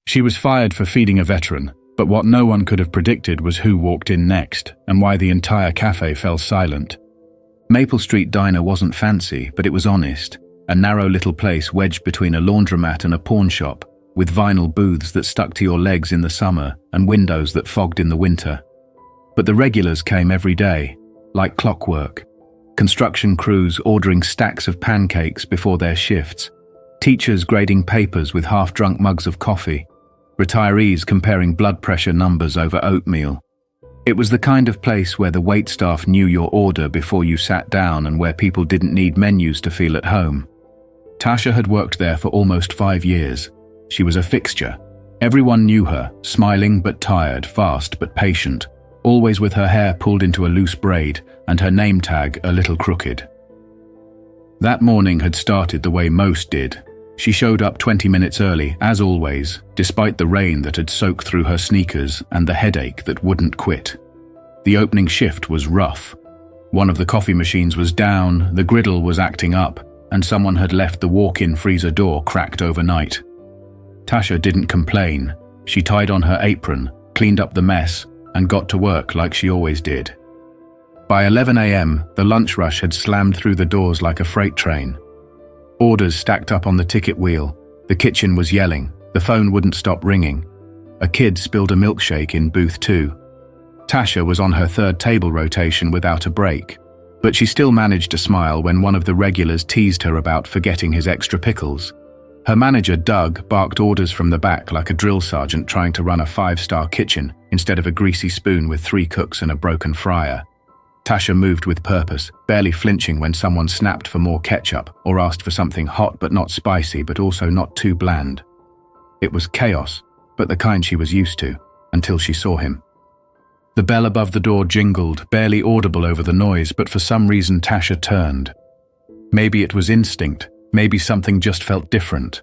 She was fired for feeding a veteran, but what no one could have predicted was who walked in next and why the entire cafe fell silent. Maple Street Diner wasn't fancy, but it was honest, a narrow little place wedged between a laundromat and a pawn shop, with vinyl booths that stuck to your legs in the summer and windows that fogged in the winter. But the regulars came every day, like clockwork. Construction crews ordering stacks of pancakes before their shifts, teachers grading papers with half-drunk mugs of coffee, retirees comparing blood pressure numbers over oatmeal. It was the kind of place where the waitstaff knew your order before you sat down and where people didn't need menus to feel at home. Tasha had worked there for almost 5 years. She was a fixture. Everyone knew her, smiling but tired, fast but patient, always with her hair pulled into a loose braid and her name tag a little crooked. That morning had started the way most did. She showed up 20 minutes early, as always, despite the rain that had soaked through her sneakers and the headache that wouldn't quit. The opening shift was rough. One of the coffee machines was down, the griddle was acting up, and someone had left the walk-in freezer door cracked overnight. Tasha didn't complain. She tied on her apron, cleaned up the mess, and got to work like she always did. By 11 a.m., the lunch rush had slammed through the doors like a freight train. Orders stacked up on the ticket wheel. The kitchen was yelling. The phone wouldn't stop ringing. A kid spilled a milkshake in booth 2. Tasha was on her 3rd table rotation without a break, but she still managed to smile when one of the regulars teased her about forgetting his extra pickles. Her manager, Doug, barked orders from the back like a drill sergeant trying to run a 5-star kitchen instead of a greasy spoon with 3 cooks and a broken fryer. Tasha moved with purpose, barely flinching when someone snapped for more ketchup or asked for something hot but not spicy but also not too bland. It was chaos, but the kind she was used to, until she saw him. The bell above the door jingled, barely audible over the noise, but for some reason Tasha turned. Maybe it was instinct. Maybe something just felt different.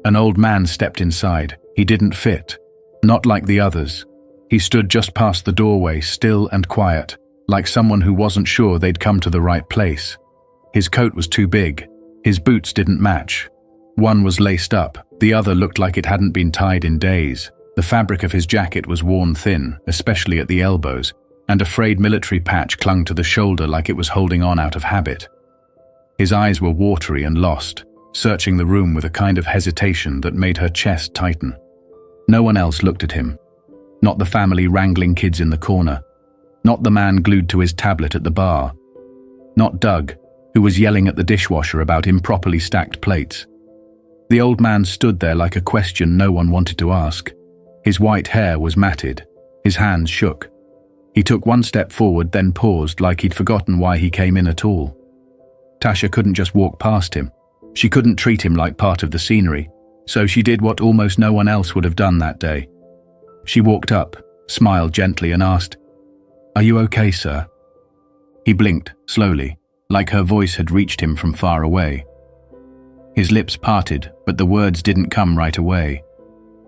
An old man stepped inside. He didn't fit. Not like the others. He stood just past the doorway, still and quiet, like someone who wasn't sure they'd come to the right place. His coat was too big. His boots didn't match. One was laced up. The other looked like it hadn't been tied in days. The fabric of his jacket was worn thin, especially at the elbows, and a frayed military patch clung to the shoulder like it was holding on out of habit. His eyes were watery and lost, searching the room with a kind of hesitation that made her chest tighten. No one else looked at him. Not the family wrangling kids in the corner. Not the man glued to his tablet at the bar. Not Doug, who was yelling at the dishwasher about improperly stacked plates. The old man stood there like a question no one wanted to ask. His white hair was matted. His hands shook. He took one step forward, then paused like he'd forgotten why he came in at all. Tasha couldn't just walk past him. She couldn't treat him like part of the scenery, so she did what almost no one else would have done that day. She walked up, smiled gently and asked, "Are you okay, sir?" He blinked, slowly, like her voice had reached him from far away. His lips parted, but the words didn't come right away.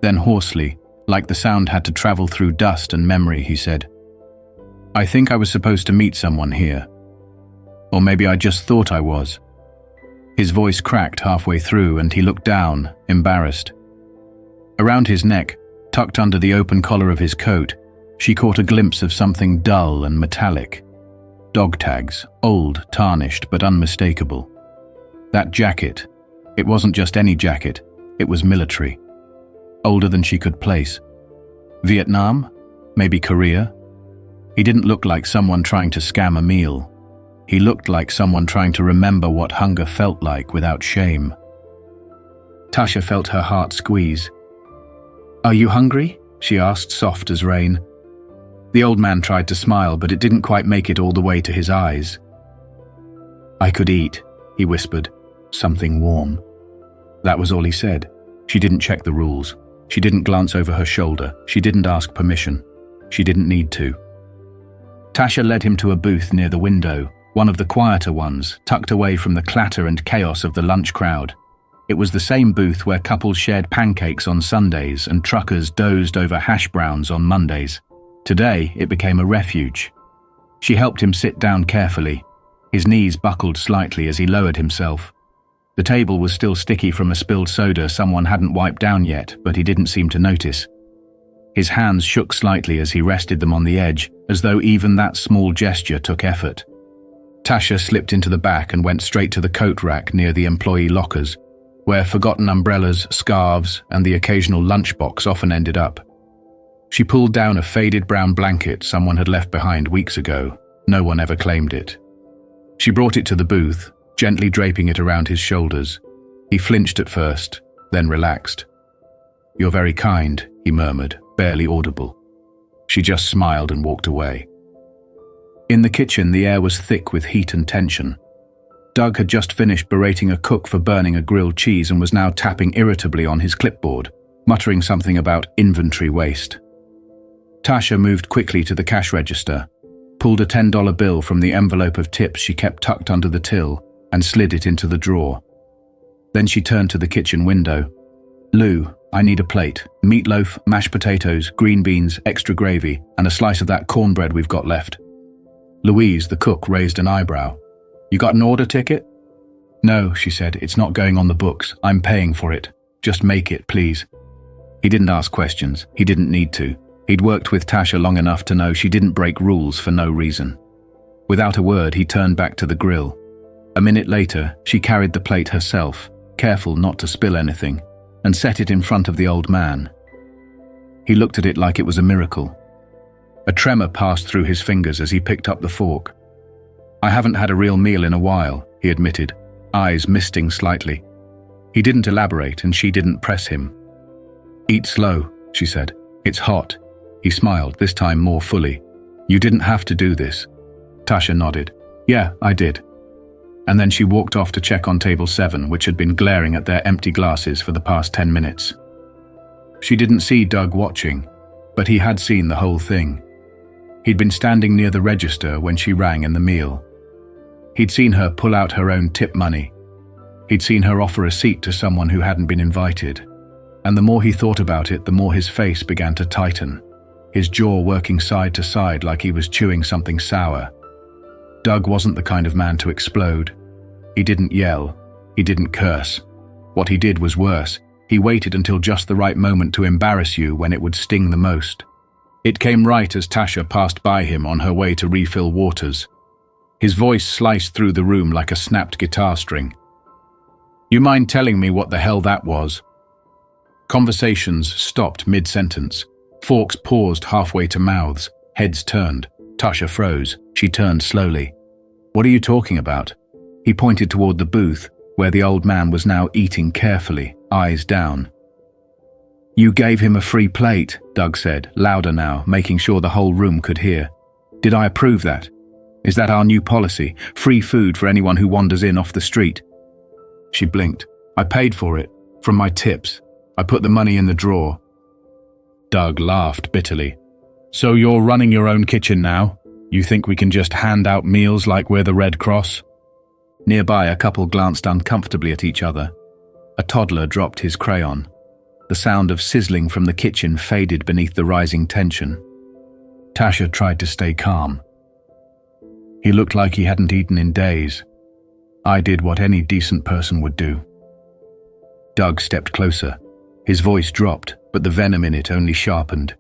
Then hoarsely, like the sound had to travel through dust and memory, he said, "I think I was supposed to meet someone here. Or maybe I just thought I was." His voice cracked halfway through and he looked down, embarrassed. Around his neck, tucked under the open collar of his coat, she caught a glimpse of something dull and metallic. Dog tags, old, tarnished, but unmistakable. That jacket, it wasn't just any jacket, it was military. Older than she could place. Vietnam? Maybe Korea? He didn't look like someone trying to scam a meal. He looked like someone trying to remember what hunger felt like without shame. Tasha felt her heart squeeze. "Are you hungry?" she asked, soft as rain. The old man tried to smile, but it didn't quite make it all the way to his eyes. "I could eat," he whispered, "something warm." That was all he said. She didn't check the rules. She didn't glance over her shoulder. She didn't ask permission. She didn't need to. Tasha led him to a booth near the window, one of the quieter ones, tucked away from the clatter and chaos of the lunch crowd. It was the same booth where couples shared pancakes on Sundays and truckers dozed over hash browns on Mondays. Today, it became a refuge. She helped him sit down carefully. His knees buckled slightly as he lowered himself. The table was still sticky from a spilled soda someone hadn't wiped down yet, but he didn't seem to notice. His hands shook slightly as he rested them on the edge, as though even that small gesture took effort. Tasha slipped into the back and went straight to the coat rack near the employee lockers, where forgotten umbrellas, scarves, and the occasional lunchbox often ended up. She pulled down a faded brown blanket someone had left behind weeks ago. No one ever claimed it. She brought it to the booth, gently draping it around his shoulders. He flinched at first, then relaxed. "You're very kind," he murmured, barely audible. She just smiled and walked away. In the kitchen, the air was thick with heat and tension. Doug had just finished berating a cook for burning a grilled cheese and was now tapping irritably on his clipboard, muttering something about inventory waste. Tasha moved quickly to the cash register, pulled a $10 bill from the envelope of tips she kept tucked under the till, and slid it into the drawer. Then she turned to the kitchen window. "Lou, I need a plate. Meatloaf, mashed potatoes, green beans, extra gravy, and a slice of that cornbread we've got left." Louise, the cook, raised an eyebrow. "You got an order ticket?" "No," she said, "it's not going on the books. I'm paying for it. Just make it, please." He didn't ask questions. He didn't need to. He'd worked with Tasha long enough to know she didn't break rules for no reason. Without a word, he turned back to the grill. A minute later, she carried the plate herself, careful not to spill anything, and set it in front of the old man. He looked at it like it was a miracle. A tremor passed through his fingers as he picked up the fork. "I haven't had a real meal in a while," he admitted, eyes misting slightly. He didn't elaborate, and she didn't press him. "Eat slow," she said. "It's hot." He smiled, this time more fully. "You didn't have to do this." Tasha nodded. "Yeah, I did." And then she walked off to check on table 7, which had been glaring at their empty glasses for the past 10 minutes. She didn't see Doug watching, but he had seen the whole thing. He'd been standing near the register when she rang in the meal. He'd seen her pull out her own tip money. He'd seen her offer a seat to someone who hadn't been invited. And the more he thought about it, the more his face began to tighten, his jaw working side to side like he was chewing something sour. Doug wasn't the kind of man to explode. He didn't yell. He didn't curse. What he did was worse. He waited until just the right moment to embarrass you when it would sting the most. It came right as Tasha passed by him on her way to refill waters. His voice sliced through the room like a snapped guitar string. "You mind telling me what the hell that was?" Conversations stopped mid-sentence. Forks paused halfway to mouths. Heads turned. Tasha froze. She turned slowly. "What are you talking about?" He pointed toward the booth, where the old man was now eating carefully, eyes down. "You gave him a free plate," Doug said, louder now, making sure the whole room could hear. "Did I approve that? Is that our new policy? Free food for anyone who wanders in off the street?" She blinked. "I paid for it. From my tips. I put the money in the drawer." Doug laughed bitterly. "So you're running your own kitchen now? You think we can just hand out meals like we're the Red Cross?" Nearby, a couple glanced uncomfortably at each other. A toddler dropped his crayon. The sound of sizzling from the kitchen faded beneath the rising tension. Tasha tried to stay calm. He looked like he hadn't eaten in days. "I did what any decent person would do." Doug stepped closer. His voice dropped, but the venom in it only sharpened.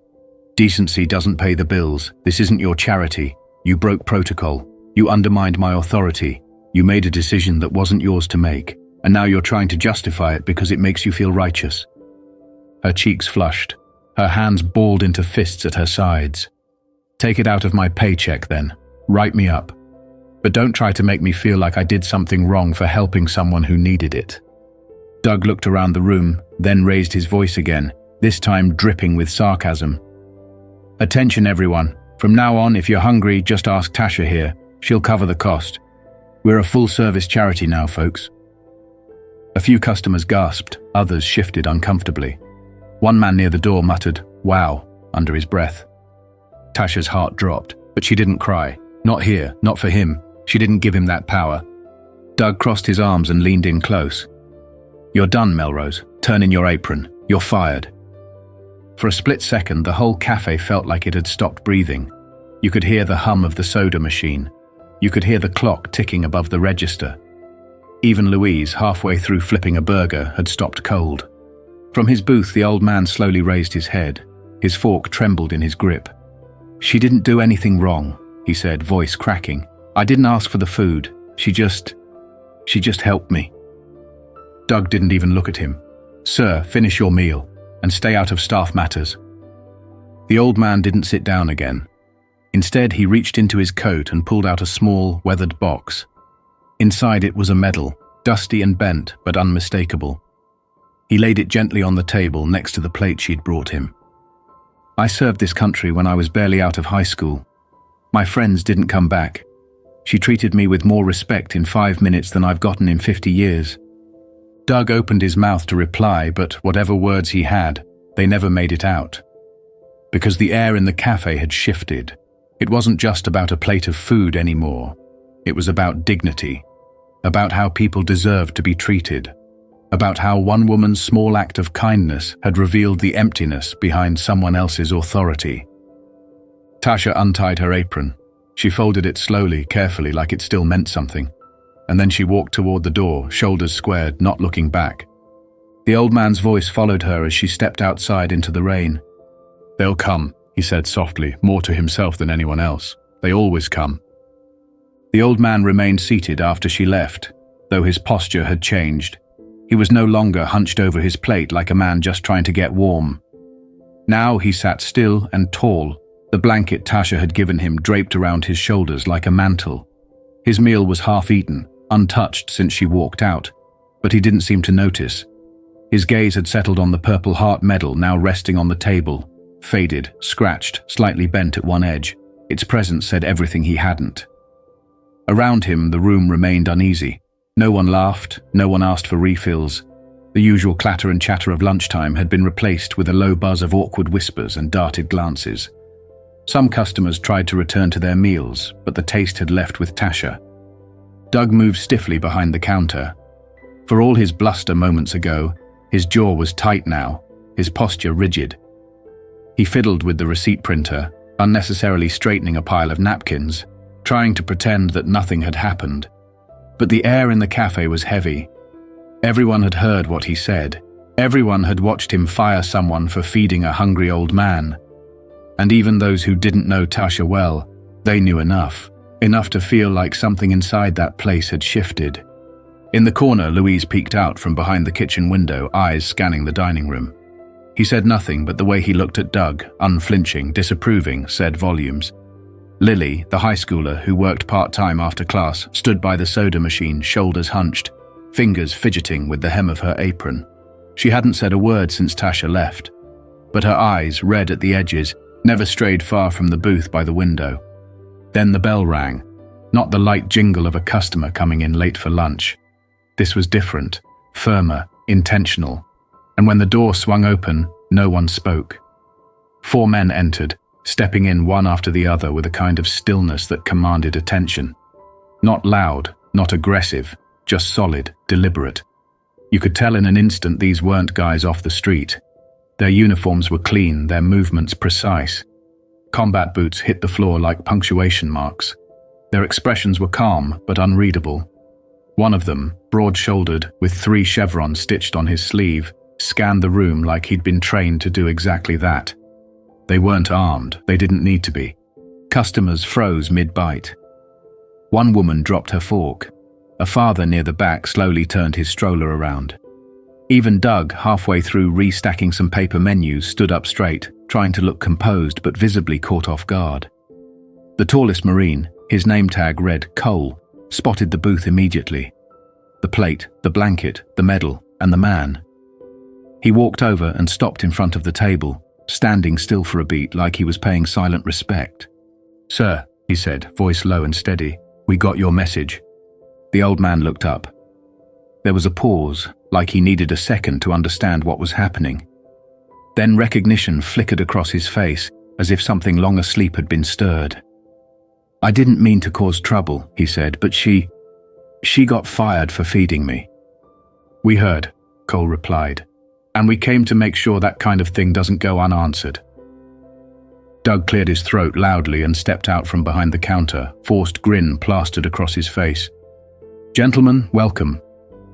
"Decency doesn't pay the bills. This isn't your charity. You broke protocol. You undermined my authority. You made a decision that wasn't yours to make, and now you're trying to justify it because it makes you feel righteous." Her cheeks flushed. Her hands balled into fists at her sides. "Take it out of my paycheck then. Write me up. But don't try to make me feel like I did something wrong for helping someone who needed it." Doug looked around the room, then raised his voice again, this time dripping with sarcasm. "Attention everyone. From now on, if you're hungry, just ask Tasha here. She'll cover the cost. We're a full-service charity now, folks." A few customers gasped, others shifted uncomfortably. One man near the door muttered, "Wow," under his breath. Tasha's heart dropped, but she didn't cry. Not here, not for him. She didn't give him that power. Doug crossed his arms and leaned in close. "You're done, Melrose. Turn in your apron. You're fired." For a split second, the whole cafe felt like it had stopped breathing. You could hear the hum of the soda machine. You could hear the clock ticking above the register. Even Louise, halfway through flipping a burger, had stopped cold. From his booth, the old man slowly raised his head. His fork trembled in his grip. "She didn't do anything wrong," he said, voice cracking. "I didn't ask for the food. She just helped me." Doug didn't even look at him. "Sir, finish your meal and stay out of staff matters." The old man didn't sit down again. Instead, he reached into his coat and pulled out a small, weathered box. Inside it was a medal, dusty and bent, but unmistakable. He laid it gently on the table next to the plate she'd brought him. "I served this country when I was barely out of high school. My friends didn't come back. She treated me with more respect in 5 minutes than I've gotten in 50 years. Doug opened his mouth to reply, but whatever words he had, they never made it out. Because the air in the cafe had shifted. It wasn't just about a plate of food anymore. It was about dignity, about how people deserved to be treated, about how one woman's small act of kindness had revealed the emptiness behind someone else's authority. Tasha untied her apron. She folded it slowly, carefully, like it still meant something. And then she walked toward the door, shoulders squared, not looking back. The old man's voice followed her as she stepped outside into the rain. "They'll come," he said softly, more to himself than anyone else. "They always come." The old man remained seated after she left, though his posture had changed. He was no longer hunched over his plate like a man just trying to get warm. Now he sat still and tall, the blanket Tasha had given him draped around his shoulders like a mantle. His meal was half-eaten, untouched since she walked out, but he didn't seem to notice. His gaze had settled on the Purple Heart medal now resting on the table, faded, scratched, slightly bent at one edge. Its presence said everything he hadn't. Around him, the room remained uneasy. No one laughed, no one asked for refills. The usual clatter and chatter of lunchtime had been replaced with a low buzz of awkward whispers and darted glances. Some customers tried to return to their meals, but the taste had left with Tasha. Doug moved stiffly behind the counter. For all his bluster moments ago, his jaw was tight now, his posture rigid. He fiddled with the receipt printer, unnecessarily straightening a pile of napkins, trying to pretend that nothing had happened. But the air in the cafe was heavy. Everyone had heard what he said. Everyone had watched him fire someone for feeding a hungry old man. And even those who didn't know Tasha well, they knew enough to feel like something inside that place had shifted. In the corner, Louise peeked out from behind the kitchen window, eyes scanning the dining room. He said nothing, but the way he looked at Doug, unflinching, disapproving, said volumes. Lily, the high schooler who worked part-time after class, stood by the soda machine, shoulders hunched, fingers fidgeting with the hem of her apron. She hadn't said a word since Tasha left, but her eyes, red at the edges, never strayed far from the booth by the window. Then the bell rang, not the light jingle of a customer coming in late for lunch. This was different, firmer, intentional. And when the door swung open, no one spoke. 4 men entered, stepping in one after the other with a kind of stillness that commanded attention. Not loud, not aggressive, just solid, deliberate. You could tell in an instant these weren't guys off the street. Their uniforms were clean, their movements precise. Combat boots hit the floor like punctuation marks. Their expressions were calm but unreadable. One of them, broad-shouldered, with 3 chevrons stitched on his sleeve, scanned the room like he'd been trained to do exactly that. They weren't armed, they didn't need to be. Customers froze mid-bite. One woman dropped her fork. A father near the back slowly turned his stroller around. Even Doug, halfway through restacking some paper menus, stood up straight, trying to look composed but visibly caught off guard. The tallest Marine, his name tag read Cole, spotted the booth immediately. The plate, the blanket, the medal, and the man. He walked over and stopped in front of the table, standing still for a beat like he was paying silent respect. "Sir," he said, voice low and steady, "we got your message." The old man looked up. There was a pause, like he needed a second to understand what was happening. Then recognition flickered across his face, as if something long asleep had been stirred. "I didn't mean to cause trouble," he said, "but she got fired for feeding me." "We heard," Cole replied, "and we came to make sure that kind of thing doesn't go unanswered." Doug cleared his throat loudly and stepped out from behind the counter, forced grin plastered across his face. "Gentlemen, welcome,"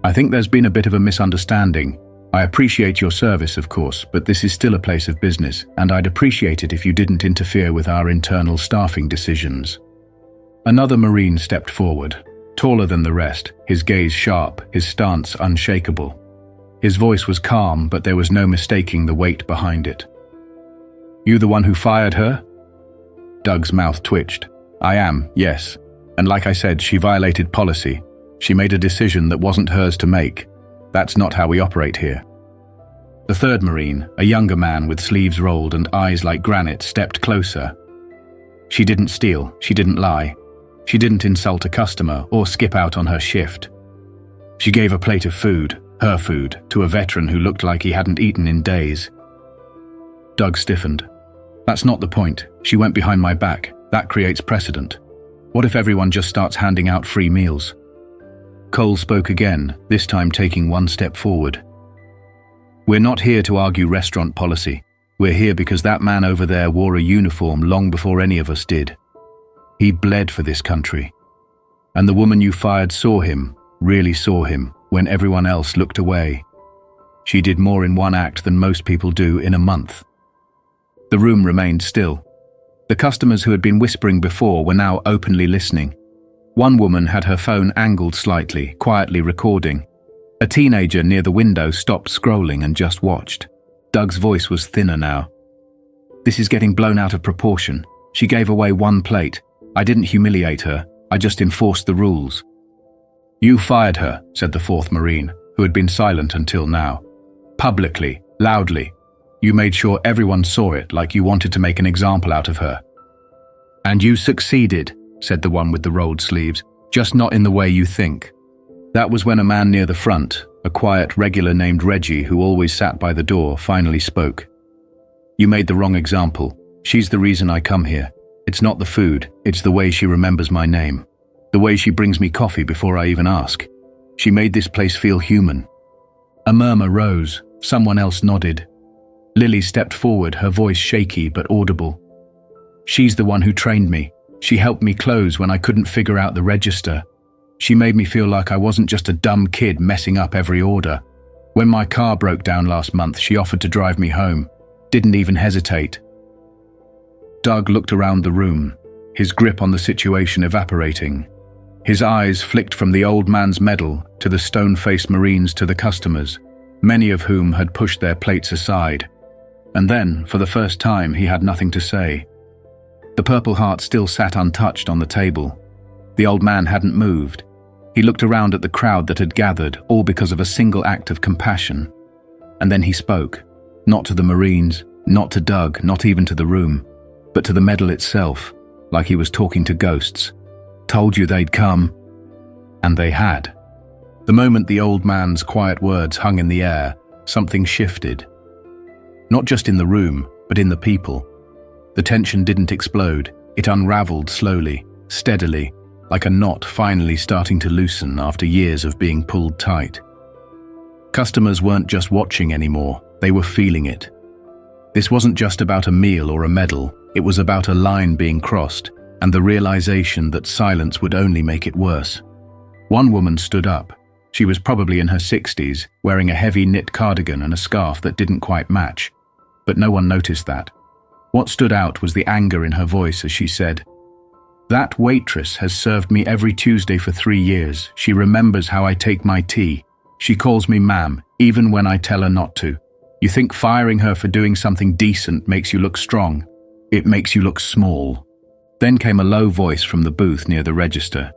I think there's been a bit of a misunderstanding. I appreciate your service, of course, but this is still a place of business, and I'd appreciate it if you didn't interfere with our internal staffing decisions." Another Marine stepped forward, taller than the rest, his gaze sharp, his stance unshakable. His voice was calm, but there was no mistaking the weight behind it. "You the one who fired her?" Doug's mouth twitched. "I am, yes. And like I said, she violated policy. She made a decision that wasn't hers to make. That's not how we operate here." The third Marine, a younger man with sleeves rolled and eyes like granite, stepped closer. "She didn't steal, she didn't lie. She didn't insult a customer or skip out on her shift. She gave a plate of food, her food, to a veteran who looked like he hadn't eaten in days." Doug stiffened. "That's not the point. She went behind my back. That creates precedent. What if everyone just starts handing out free meals?" Cole spoke again, this time taking one step forward. "We're not here to argue restaurant policy. We're here because that man over there wore a uniform long before any of us did. He bled for this country. And the woman you fired saw him, really saw him, when everyone else looked away. She did more in one act than most people do in a month." The room remained still. The customers who had been whispering before were now openly listening. One woman had her phone angled slightly, quietly recording. A teenager near the window stopped scrolling and just watched. Doug's voice was thinner now. "This is getting blown out of proportion. She gave away one plate. I didn't humiliate her. I just enforced the rules." "You fired her," said the fourth Marine, who had been silent until now. "Publicly, loudly. You made sure everyone saw it, like you wanted to make an example out of her." "And you succeeded," said the one with the rolled sleeves, "just not in the way you think." That was when a man near the front, a quiet regular named Reggie who always sat by the door, finally spoke. "You made the wrong example. She's the reason I come here. It's not the food, it's the way she remembers my name. The way she brings me coffee before I even ask. She made this place feel human." A murmur rose. Someone else nodded. Lily stepped forward, her voice shaky but audible. "She's the one who trained me. She helped me close when I couldn't figure out the register. She made me feel like I wasn't just a dumb kid messing up every order. When my car broke down last month, she offered to drive me home. Didn't even hesitate." Doug looked around the room, his grip on the situation evaporating. His eyes flicked from the old man's medal to the stone-faced Marines to the customers, many of whom had pushed their plates aside. And then, for the first time, he had nothing to say. The Purple Heart still sat untouched on the table. The old man hadn't moved. He looked around at the crowd that had gathered, all because of a single act of compassion. And then he spoke, not to the Marines, not to Doug, not even to the room, but to the medal itself, like he was talking to ghosts. "Told you they'd come." And they had. The moment the old man's quiet words hung in the air, something shifted. Not just in the room, but in the people. The tension didn't explode. It unraveled slowly, steadily, like a knot finally starting to loosen after years of being pulled tight. Customers weren't just watching anymore, they were feeling it. This wasn't just about a meal or a medal, it was about a line being crossed, and the realization that silence would only make it worse. One woman stood up. She was probably in her 60s, wearing a heavy knit cardigan and a scarf that didn't quite match. But no one noticed that. What stood out was the anger in her voice as she said, "That waitress has served me every Tuesday for 3 years. She remembers how I take my tea. She calls me ma'am, even when I tell her not to. You think firing her for doing something decent makes you look strong? It makes you look small." Then came a low voice from the booth near the register.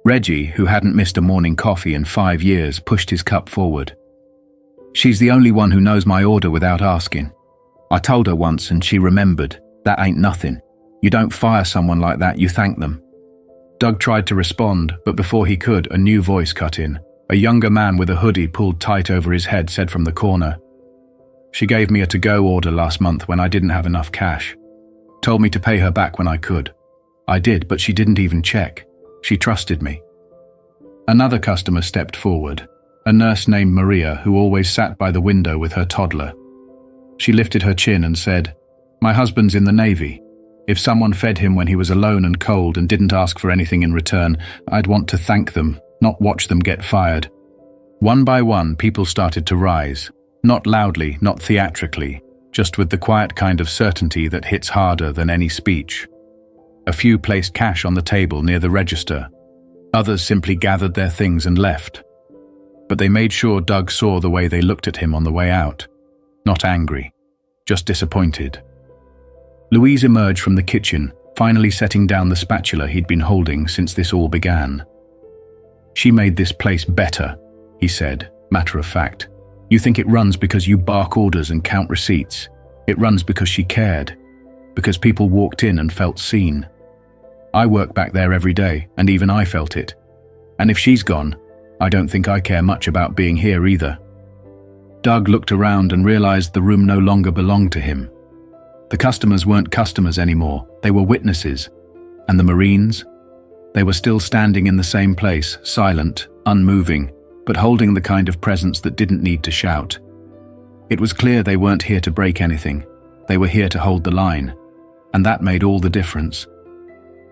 Reggie, who hadn't missed a morning coffee in 5 years, pushed his cup forward. "She's the only one who knows my order without asking. I told her once and she remembered. That ain't nothing. You don't fire someone like that, you thank them." Doug tried to respond, but before he could, a new voice cut in. A younger man with a hoodie pulled tight over his head said from the corner, "She gave me a to-go order last month when I didn't have enough cash. Told me to pay her back when I could. I did, but she didn't even check. She trusted me." Another customer stepped forward, a nurse named Maria who always sat by the window with her toddler. She lifted her chin and said, "My husband's in the Navy. If someone fed him when he was alone and cold and didn't ask for anything in return, I'd want to thank them, not watch them get fired. One by one, people started to rise. Not loudly, not theatrically, just with the quiet kind of certainty that hits harder than any speech. A few placed cash on the table near the register. Others simply gathered their things and left. But they made sure Doug saw the way they looked at him on the way out. Not angry, just disappointed. Louise emerged from the kitchen, finally setting down the spatula he'd been holding since this all began. "She made this place better," he said, matter of fact. "You think it runs because you bark orders and count receipts. It runs because she cared, because people walked in and felt seen. I work back there every day, and even I felt it. And if she's gone, I don't think I care much about being here either." Doug looked around and realized the room no longer belonged to him. The customers weren't customers anymore, they were witnesses. And the Marines? They were still standing in the same place, silent, unmoving, but holding the kind of presence that didn't need to shout. It was clear they weren't here to break anything. They were here to hold the line. And that made all the difference.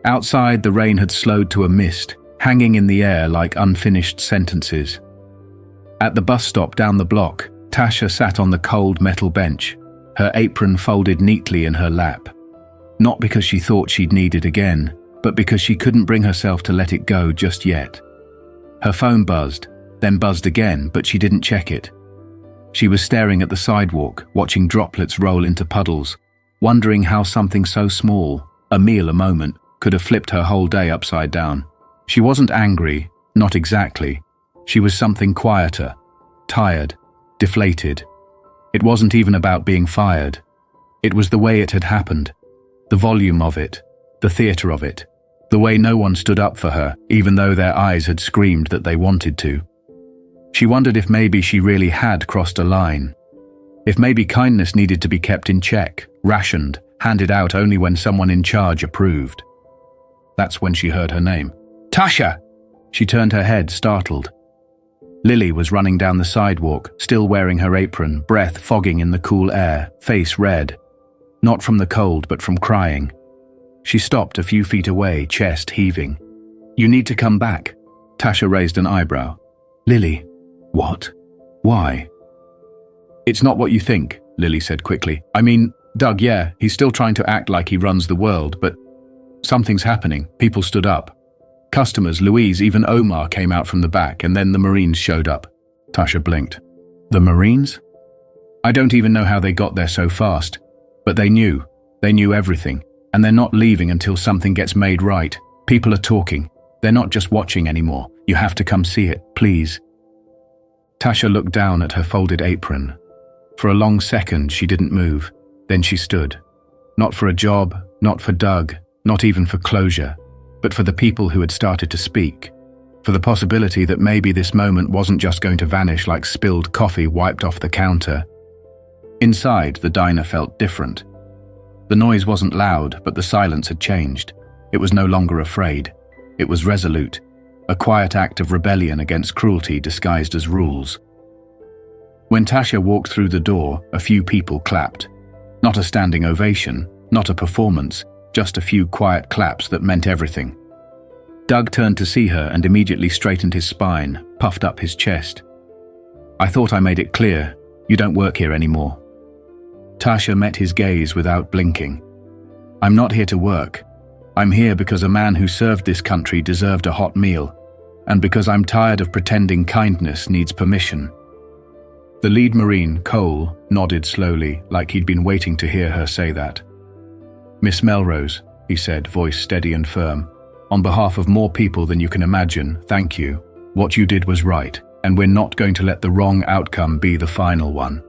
Outside, the rain had slowed to a mist, hanging in the air like unfinished sentences. At the bus stop down the block, Tasha sat on the cold metal bench, her apron folded neatly in her lap. Not because she thought she'd need it again, but because she couldn't bring herself to let it go just yet. Her phone buzzed, then buzzed again, but she didn't check it. She was staring at the sidewalk, watching droplets roll into puddles, wondering how something so small, a meal a moment, could have flipped her whole day upside down. She wasn't angry, not exactly. She was something quieter, tired, deflated. It wasn't even about being fired. It was the way it had happened, the volume of it, the theatre of it, the way no one stood up for her, even though their eyes had screamed that they wanted to. She wondered if maybe she really had crossed a line. If maybe kindness needed to be kept in check, rationed, handed out only when someone in charge approved. That's when she heard her name. "Tasha!" She turned her head, startled. Lily was running down the sidewalk, still wearing her apron, breath fogging in the cool air, face red. Not from the cold, but from crying. She stopped a few feet away, chest heaving. "You need to come back." Tasha raised an eyebrow. "Lily, what? Why?" "It's not what you think," Lily said quickly. "I mean, Doug, yeah, he's still trying to act like he runs the world, but something's happening." People stood up. Customers, Louise, even Omar came out from the back, and then the Marines showed up. Tasha blinked. "The Marines?" "I don't even know how they got there so fast, but they knew. They knew everything, and they're not leaving until something gets made right. People are talking. They're not just watching anymore. You have to come see it, please." Tasha looked down at her folded apron. For a long second, she didn't move. Then she stood. Not for a job, not for Doug, not even for closure, but for the people who had started to speak, for the possibility that maybe this moment wasn't just going to vanish like spilled coffee wiped off the counter. Inside, the diner felt different. The noise wasn't loud, but the silence had changed. It was no longer afraid. It was resolute, a quiet act of rebellion against cruelty disguised as rules. When Tasha walked through the door, a few people clapped. Not a standing ovation, not a performance, just a few quiet claps that meant everything. Doug turned to see her and immediately straightened his spine, puffed up his chest. "I thought I made it clear. You don't work here anymore." Tasha met his gaze without blinking. "I'm not here to work. I'm here because a man who served this country deserved a hot meal, and because I'm tired of pretending kindness needs permission." The lead Marine, Cole, nodded slowly, like he'd been waiting to hear her say that. "Miss Melrose," he said, voice steady and firm, "on behalf of more people than you can imagine, thank you. What you did was right, and we're not going to let the wrong outcome be the final one."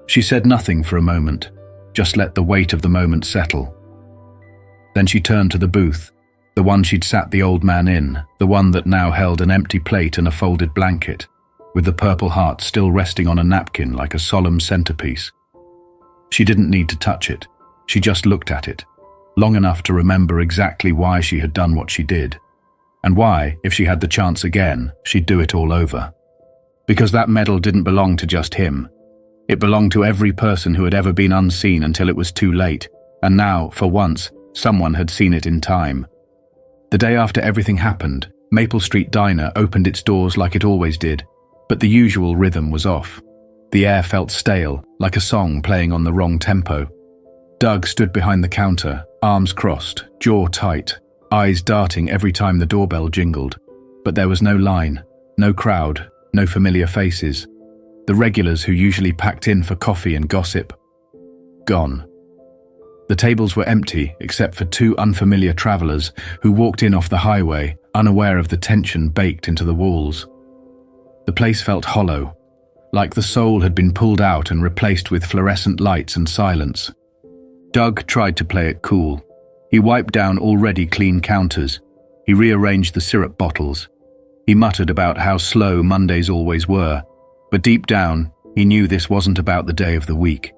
She said nothing for a moment, just let the weight of the moment settle. Then she turned to the booth, the one she'd sat the old man in, the one that now held an empty plate and a folded blanket, with the Purple Heart still resting on a napkin like a solemn centerpiece. She didn't need to touch it. She just looked at it, long enough to remember exactly why she had done what she did, and why, if she had the chance again, she'd do it all over. Because that medal didn't belong to just him. It belonged to every person who had ever been unseen until it was too late, and now, for once, someone had seen it in time. The day after everything happened, Maple Street Diner opened its doors like it always did. But the usual rhythm was off. The air felt stale, like a song playing on the wrong tempo. Doug stood behind the counter, arms crossed, jaw tight, eyes darting every time the doorbell jingled. But there was no line, no crowd, no familiar faces. The regulars who usually packed in for coffee and gossip. Gone. The tables were empty except for two unfamiliar travelers who walked in off the highway, unaware of the tension baked into the walls. The place felt hollow, like the soul had been pulled out and replaced with fluorescent lights and silence. Doug tried to play it cool. He wiped down already clean counters. He rearranged the syrup bottles. He muttered about how slow Mondays always were, but deep down, he knew this wasn't about the day of the week.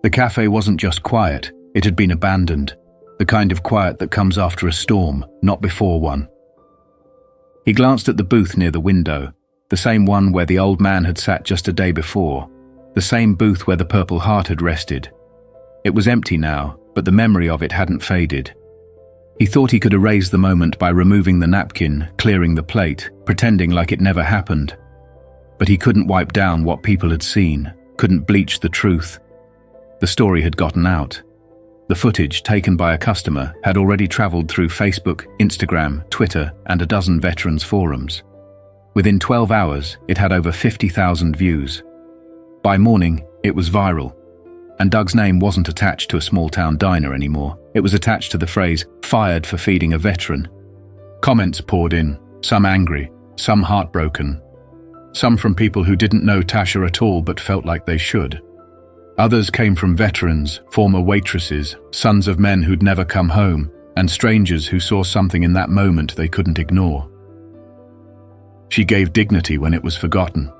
The cafe wasn't just quiet, it had been abandoned, the kind of quiet that comes after a storm, not before one. He glanced at the booth near the window, the same one where the old man had sat just a day before, the same booth where the Purple Heart had rested. It was empty now, but the memory of it hadn't faded. He thought he could erase the moment by removing the napkin, clearing the plate, pretending like it never happened. But he couldn't wipe down what people had seen, couldn't bleach the truth. The story had gotten out. The footage, taken by a customer, had already traveled through Facebook, Instagram, Twitter, and a dozen veterans forums. Within 12 hours, it had over 50,000 views. By morning, it was viral. And Doug's name wasn't attached to a small-town diner anymore. It was attached to the phrase, "fired for feeding a veteran." Comments poured in, some angry, some heartbroken. Some from people who didn't know Tasha at all but felt like they should. Others came from veterans, former waitresses, sons of men who'd never come home, and strangers who saw something in that moment they couldn't ignore. She gave dignity when it was forgotten.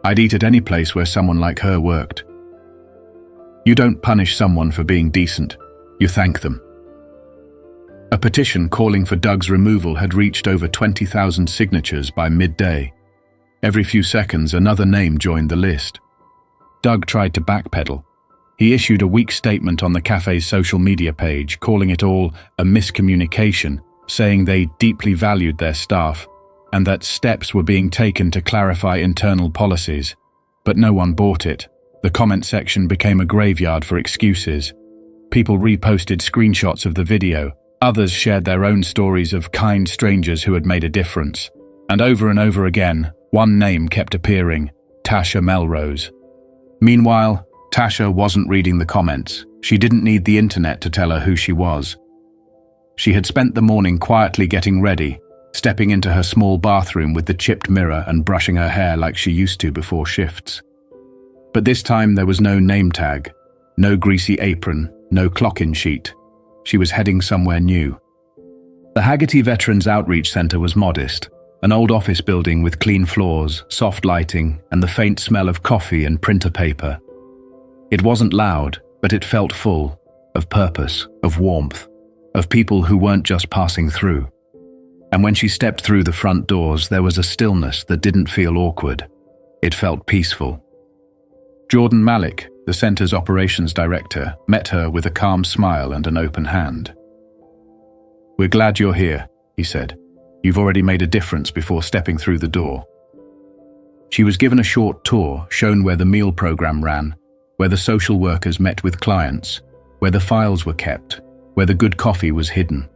I'd eat at any place where someone like her worked. You don't punish someone for being decent, you thank them. A petition calling for Doug's removal had reached over 20,000 signatures by midday. Every few seconds, another name joined the list. Doug tried to backpedal. He issued a weak statement on the cafe's social media page, calling it all a miscommunication, saying they deeply valued their staff and that steps were being taken to clarify internal policies. But no one bought it. The comment section became a graveyard for excuses. People reposted screenshots of the video. Others shared their own stories of kind strangers who had made a difference. And over again, one name kept appearing, Tasha Melrose. Meanwhile, Tasha wasn't reading the comments. She didn't need the internet to tell her who she was. She had spent the morning quietly getting ready, stepping into her small bathroom with the chipped mirror and brushing her hair like she used to before shifts. But this time there was no name tag, no greasy apron, no clock-in sheet. She was heading somewhere new. The Haggerty Veterans Outreach Center was modest, an old office building with clean floors, soft lighting, and the faint smell of coffee and printer paper. It wasn't loud, but it felt full, of purpose, of warmth, of people who weren't just passing through. And when she stepped through the front doors, there was a stillness that didn't feel awkward. It felt peaceful. Jordan Malik, the center's operations director, met her with a calm smile and an open hand. "We're glad you're here," he said. "You've already made a difference before stepping through the door." She was given a short tour, shown where the meal program ran, where the social workers met with clients, where the files were kept, where the good coffee was hidden.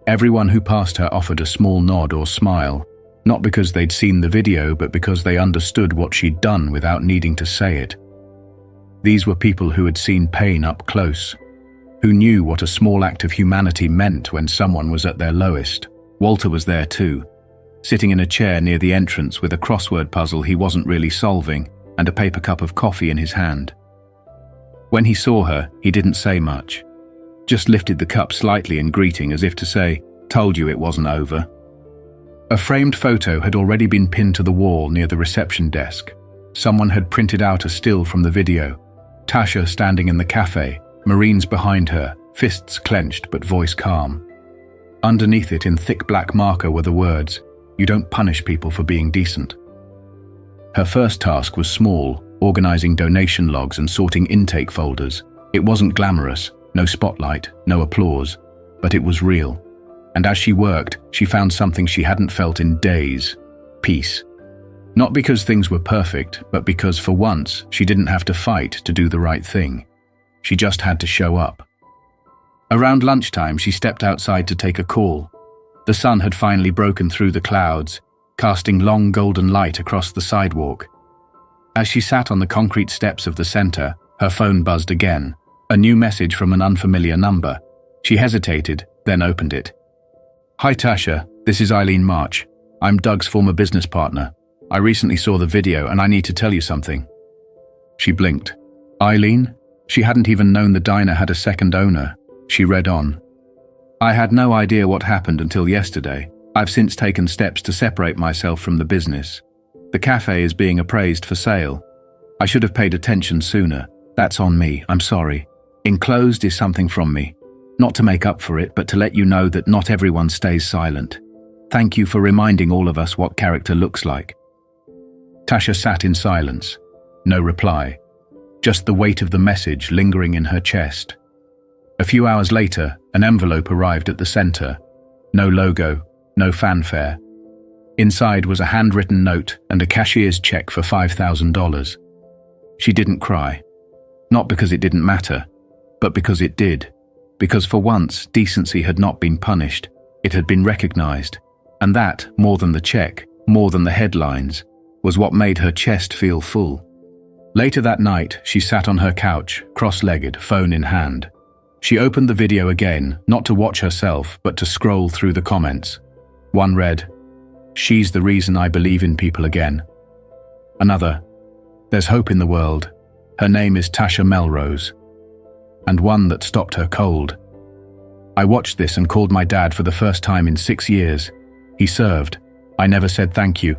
Everyone who passed her offered a small nod or smile, not because they'd seen the video, but because they understood what she'd done without needing to say it. These were people who had seen pain up close, who knew what a small act of humanity meant when someone was at their lowest. Walter was there too, sitting in a chair near the entrance with a crossword puzzle he wasn't really solving and a paper cup of coffee in his hand. When he saw her, he didn't say much, just lifted the cup slightly in greeting as if to say, "Told you it wasn't over." A framed photo had already been pinned to the wall near the reception desk. Someone had printed out a still from the video. Tasha standing in the cafe, Marines behind her, fists clenched but voice calm. Underneath it in thick black marker were the words, "You don't punish people for being decent." Her first task was small, organizing donation logs and sorting intake folders. It wasn't glamorous, no spotlight, no applause, but it was real. And as she worked, she found something she hadn't felt in days: peace. Not because things were perfect, but because for once she didn't have to fight to do the right thing. She just had to show up. Around lunchtime, she stepped outside to take a call. The sun had finally broken through the clouds, casting long golden light across the sidewalk. As she sat on the concrete steps of the center, her phone buzzed again, a new message from an unfamiliar number. She hesitated, then opened it. "Hi Tasha, this is Eileen March. I'm Doug's former business partner. I recently saw the video and I need to tell you something." She blinked. Eileen? She hadn't even known the diner had a second owner. She read on. "I had no idea what happened until yesterday. I've since taken steps to separate myself from the business. The cafe is being appraised for sale. I should have paid attention sooner. That's on me, I'm sorry. Enclosed is something from me. Not to make up for it, but to let you know that not everyone stays silent. Thank you for reminding all of us what character looks like." Tasha sat in silence. No reply. Just the weight of the message lingering in her chest. A few hours later, an envelope arrived at the center. No logo, no fanfare. Inside was a handwritten note and a cashier's check for $5,000. She didn't cry. Not because it didn't matter, but because it did. Because for once, decency had not been punished. It had been recognized. And that, more than the check, more than the headlines, was what made her chest feel full. Later that night, she sat on her couch, cross-legged, phone in hand. She opened the video again, not to watch herself, but to scroll through the comments. One read, "She's the reason I believe in people again." Another, "There's hope in the world. Her name is Tasha Melrose." And one that stopped her cold. "I watched this and called my dad for the first time in 6 years. He served. I never said thank you."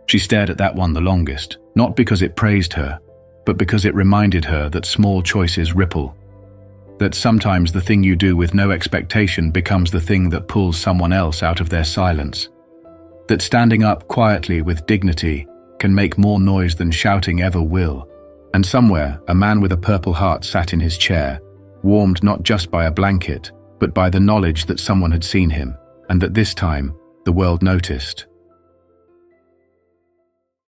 She stared at that one the longest, not because it praised her, but because it reminded her that small choices ripple. That sometimes the thing you do with no expectation becomes the thing that pulls someone else out of their silence. That standing up quietly with dignity can make more noise than shouting ever will. And somewhere, a man with a purple heart sat in his chair, warmed not just by a blanket, but by the knowledge that someone had seen him, and that this time, the world noticed.